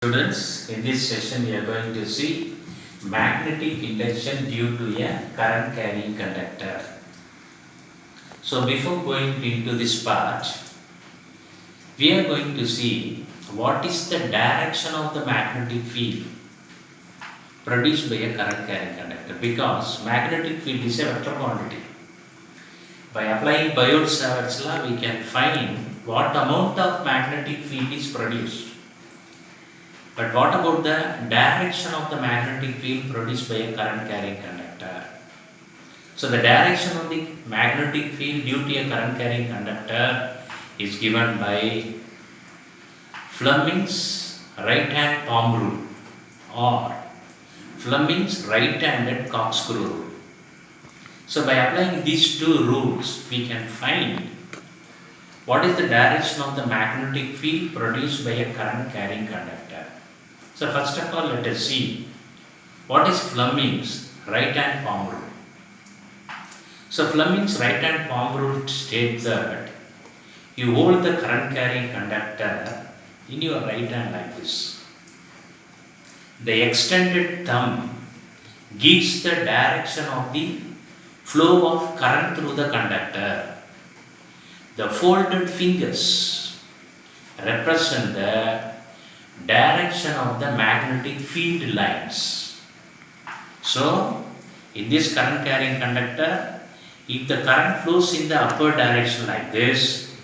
Students, in this session we are going to see magnetic induction due to a current carrying conductor. So before going into this part, we are going to see what is the direction of the magnetic field produced by a current carrying conductor, because magnetic field is a vector quantity. By applying Biot-Savart's law, we can find what amount of magnetic field is produced. But what about the direction of the magnetic field produced by a current carrying conductor? So the direction of the magnetic field due to a current carrying conductor is given by Fleming's right hand palm rule or Fleming's right-handed corkscrew rule. So by applying these two rules, we can find what is the direction of the magnetic field produced by a current carrying conductor. So first of all, let us see what is Fleming's right-hand palm rule. So Fleming's right-hand palm rule states that you hold the current carrying conductor in your right hand like this. The extended thumb gives the direction of the flow of current through the conductor. The folded fingers represent the direction of the magnetic field lines. So, in this current carrying conductor, if the current flows in the upward direction like this,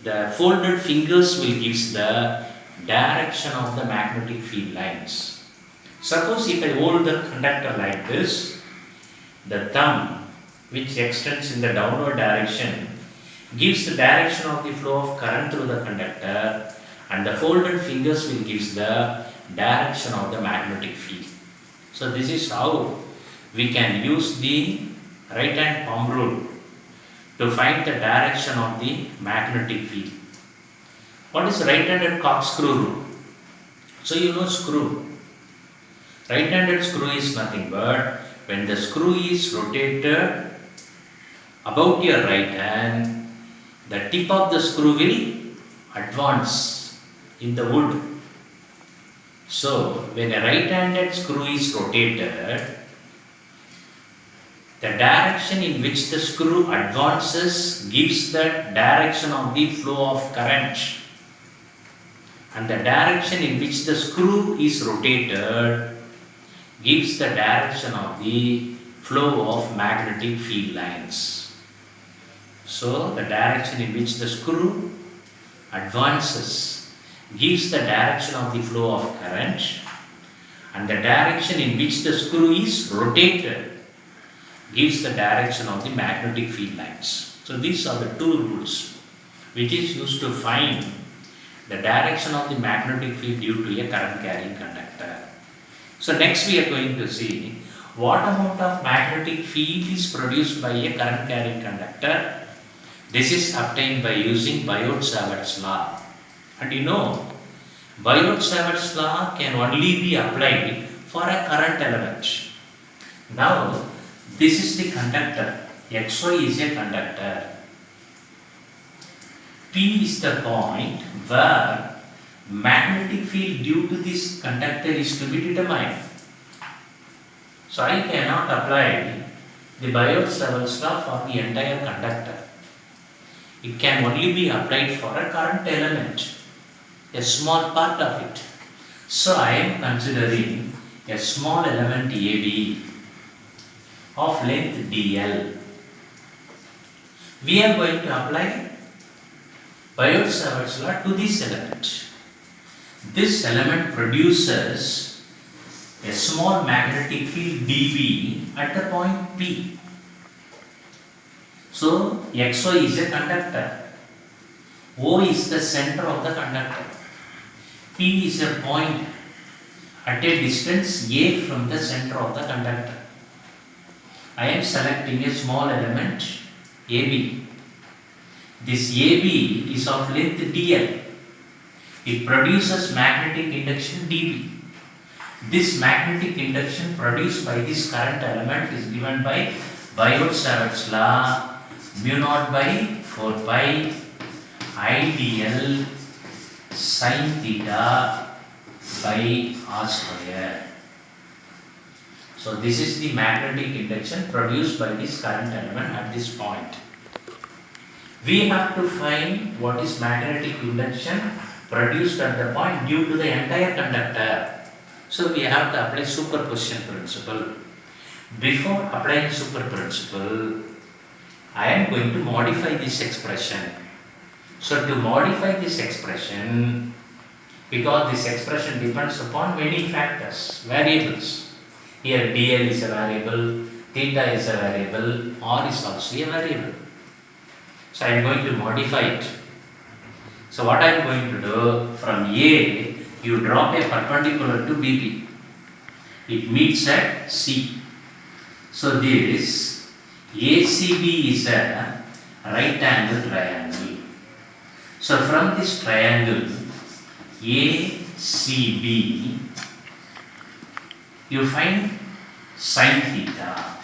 the folded fingers will give the direction of the magnetic field lines. Suppose if I hold the conductor like this, the thumb, which extends in the downward direction, gives the direction of the flow of current through the conductor, and the folded fingers will give the direction of the magnetic field. So this is how we can use the right hand palm rule to find the direction of the magnetic field. What is right-handed corkscrew rule? So you know screw. Right-handed screw is nothing but when the screw is rotated about your right hand, the tip of the screw will advance in the wood. So when a right-handed screw is rotated, the direction in which the screw advances gives the direction of the flow of current, and the direction in which the screw is rotated gives the direction of the flow of magnetic field lines. So the direction in which the screw advances gives the direction of the flow of current, and the direction in which the screw is rotated gives the direction of the magnetic field lines. So these are the two rules which is used to find the direction of the magnetic field due to a current carrying conductor. So next we are going to see what amount of magnetic field is produced by a current carrying conductor. This is obtained by using Biot-Savart's law. And you know, Biot-Savart's law can only be applied for a current element. Now, this is the conductor. XY is a conductor. P is the point where magnetic field due to this conductor is to be determined. So I cannot apply the Biot-Savart's law for the entire conductor. It can only be applied for a current element, a small part of it. So I am considering a small element AB of length dl. We are going to apply Biot-Savart's law to this element. This element produces a small magnetic field dB at the point P. So XY is a conductor. O is the center of the conductor. P is a point at a distance A from the center of the conductor. I am selecting a small element AB. This AB is of length dl. It produces magnetic induction dB. This magnetic induction produced by this current element is given by Biot-Savart's law, mu naught by 4 pi I dl sin theta by r square. So this is the magnetic induction produced by this current element at this point. We have to find what is magnetic induction produced at the point due to the entire conductor. So we have to apply superposition principle. Before applying super principle, I am going to modify this expression. So to modify this expression, because this expression depends upon many factors, variables. Here dl is a variable, theta is a variable, r is also a variable. So I am going to modify it. So what I am going to do, from A, you drop a perpendicular to BP. It meets at C. So this ACB is a right angle triangle. So from this triangle ACB, you find sin theta.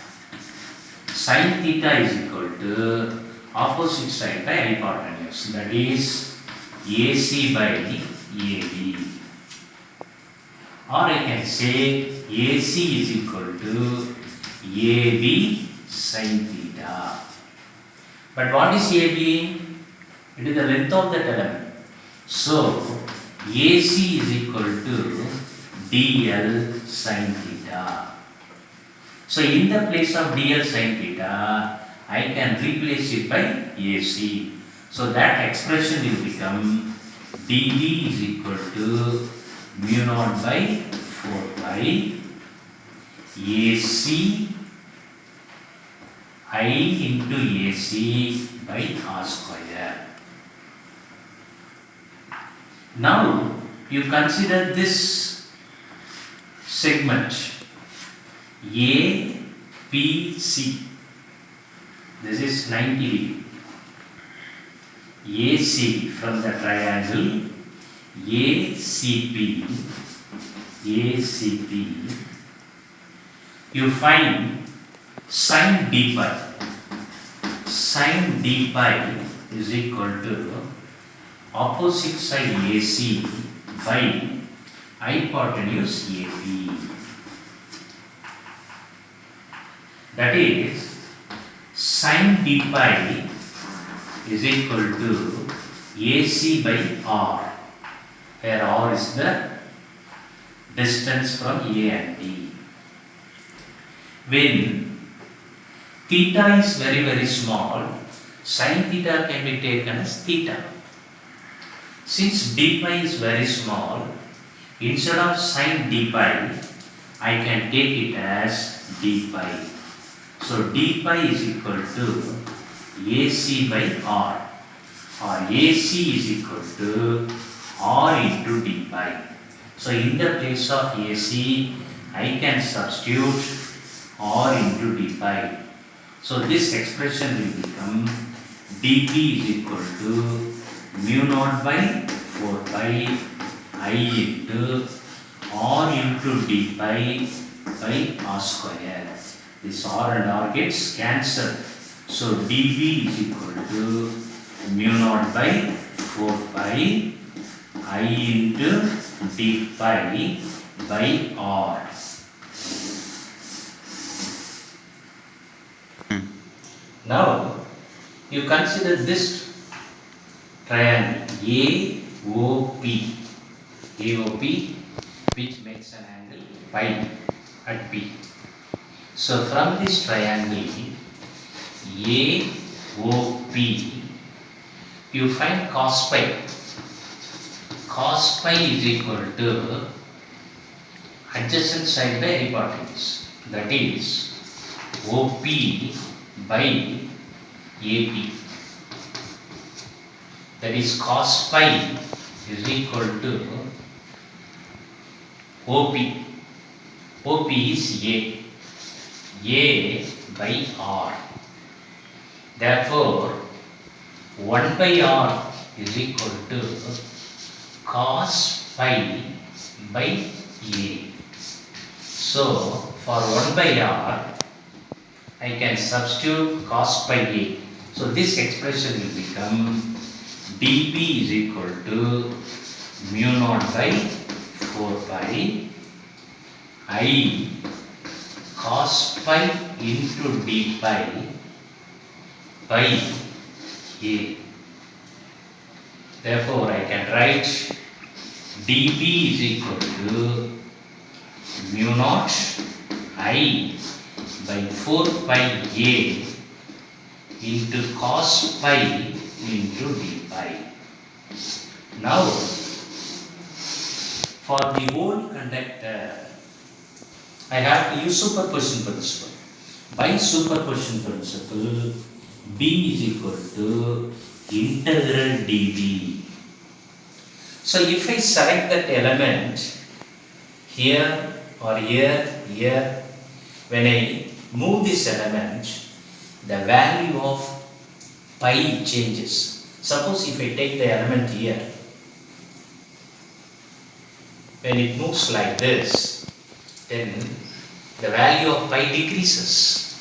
Sin theta is equal to opposite side by hypotenuse, that is AC by AB. Or I can say AC is equal to AB sin theta. But what is AB? It is the length of that element. So AC is equal to DL sin theta. So in the place of DL sin theta, I can replace it by AC. So that expression will become dV is equal to mu naught by 4 pi AC I into AC by r square. Now you consider this segment APC. This is 90 degree. AC from the triangle ACP, you find sin d pi. Sin d pi is equal to opposite side AC by hypotenuse AP. That is sin d pi is equal to AC by R, where R is the distance from A and B. When theta is very very small, sin theta can be taken as theta. Since d pi is very small, instead of sin d pi, I can take it as d pi. So d pi is equal to AC by R, or AC is equal to R into d pi. So in the place of AC, I can substitute R into d pi. So this expression will become dP is equal to mu naught by 4 pi I into R into d pi by r square. This R and R gets cancelled. So dV is equal to mu naught by 4 pi I into d pi by R. Now you consider this triangle AOP, which makes an angle pi at P. So from this triangle AOP, you find cos pi. Cos pi is equal to adjacent side by hypotenuse, that is OP by AP. That is cos pi is equal to OP. OP is A by R. Therefore, 1 by R is equal to cos pi by A. So, for 1 by R, I can substitute cos pi A. So, this expression will become dP is equal to mu naught by 4 pi I cos pi into d pi by A. Therefore, I can write dP is equal to mu naught I by 4 pi A into cos pi into d pi. Now, for the whole conductor, I have to use superposition principle. By superposition principle, B is equal to integral dB. So if I select that element here or here, when I move this element, the value of pi changes. Suppose if I take the element here, when it moves like this, then the value of pi decreases.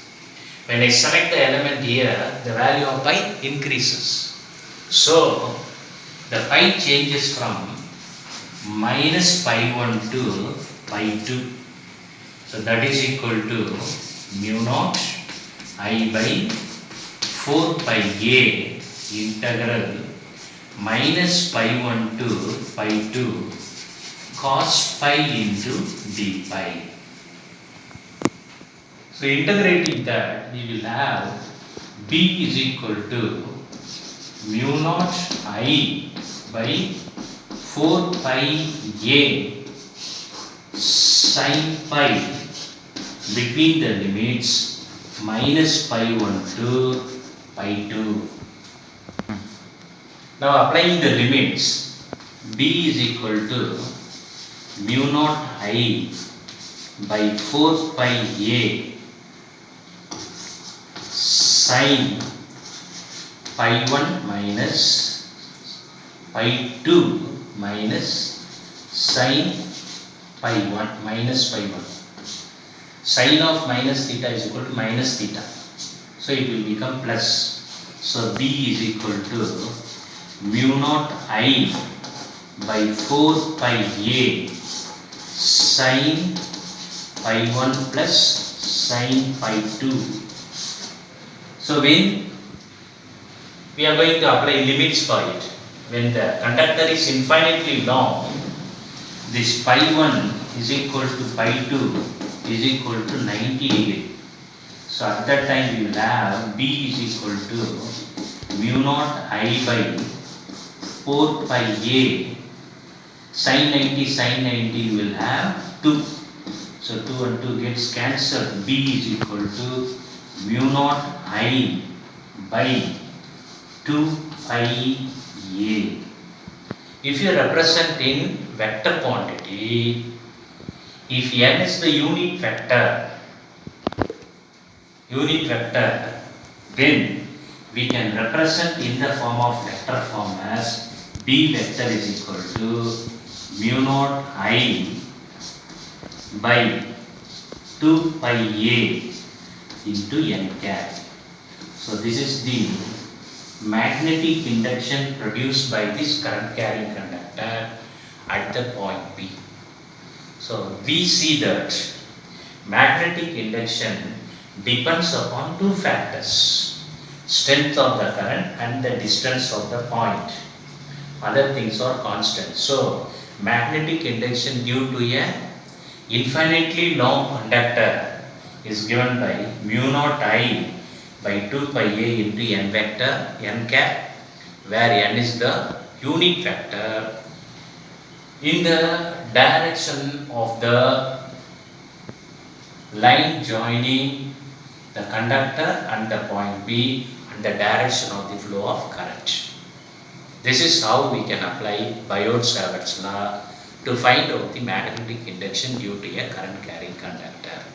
When I select the element here, the value of pi increases. So, the pi changes from minus pi 1 to pi 2. So, that is equal to mu naught I by 4 pi A integral minus pi 1 to pi 2 cos pi into d pi. So integrating that, we will have B is equal to mu naught I by 4 pi A sin pi between the limits minus pi 1 to pi 2. Now applying the limits, B is equal to mu naught I by 4 pi A sin pi 1 minus pi 2 minus sin pi 1 minus pi 1. Sin of minus theta is equal to minus theta. So it will become plus. So B is equal to mu naught I by 4 pi A sin pi 1 plus sin pi 2. So when we are going to apply limits for it, when the conductor is infinitely long, this pi 1 is equal to pi 2 is equal to 90 degree. So at that time we will have B is equal to mu naught I by 4 pi A sin 90 will have 2. So 2 and 2 gets cancelled. B is equal to mu naught I by 2 pi A. If you represent in vector quantity, if n is the unit vector, then we can represent in the form of vector form as B vector is equal to mu naught I by 2 pi A into n cap. So this is the magnetic induction produced by this current carrying conductor at the point P. So we see that magnetic induction depends upon two factors: strength of the current and the distance of the point. Other things are constant. So magnetic induction due to a infinitely long conductor is given by mu naught I by 2 pi A into n vector n cap, where n is the unit vector in the direction of the line joining the conductor and the point B and the direction of the flow of current. This is how we can apply Biot-Savart's law to find out the magnetic induction due to a current carrying conductor.